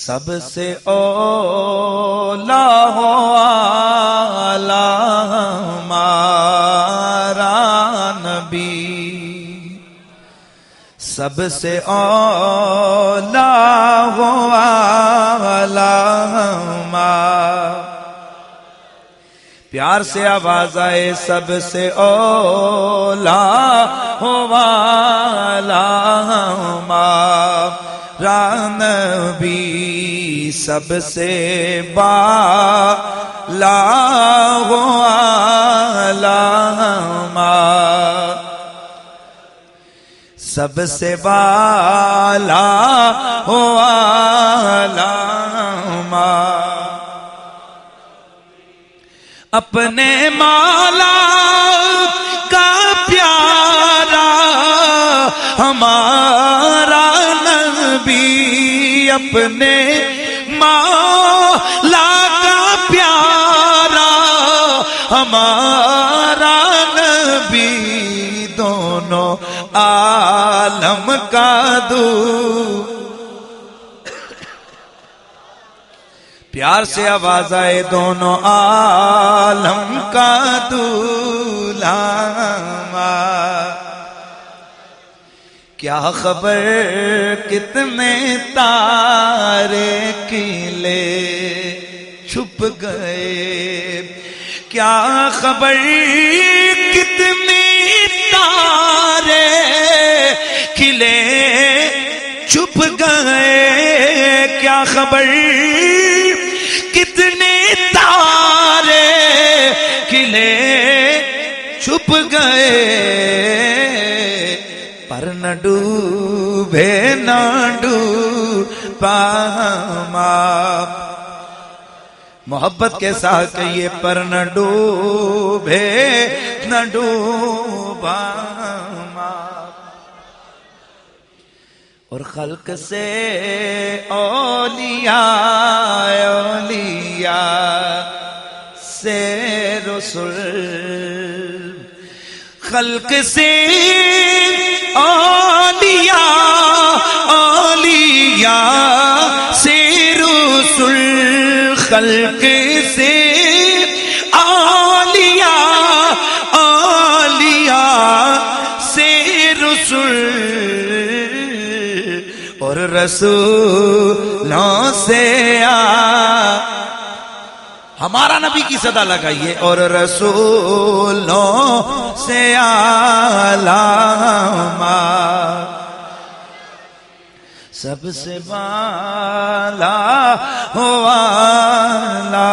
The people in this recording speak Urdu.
سب سے اولا ہو آلہ ہمارا نبی، سب سے اولا ہو آلہ ہمارا، پیار سے آواز آئے سب سے اولا ہو آلہ ہمارا نبی، سب سے بالا ہو آلہ ہمارا، سب سے بالا ہو آلہ ہمارا، اپنے مولا کا پیارا ہمارا نبی، اپنے مولا کا پیارا ہمارا نبی، دونوں عالم کا پیار سے آواز آئے دونوں عالم کا دولہا، کیا خبر کتنے تارے کھلے چھپ گئے، کیا خبر کتنے تارے کھلے چھپ گئے، کیا خبر کتنے تارے کھلے چھپ گئے، پر نہ ڈوبے نہ ڈوبا ہمارا، محبت کے ساتھ کہیے پر نہ ڈوبے نہ ڈوبا ہمارا، اور خلق سے اولیاء اولیاء سے رسول، خلق سے اولیاء اولیاء سے رسول، خلق سے اولیاء اولیاء سے رسول، اور رسولوں سے ہمارا نبی کی صدا لگائیے، اور رسولوں سے علامہ، سب سے بالا ہو علامہ،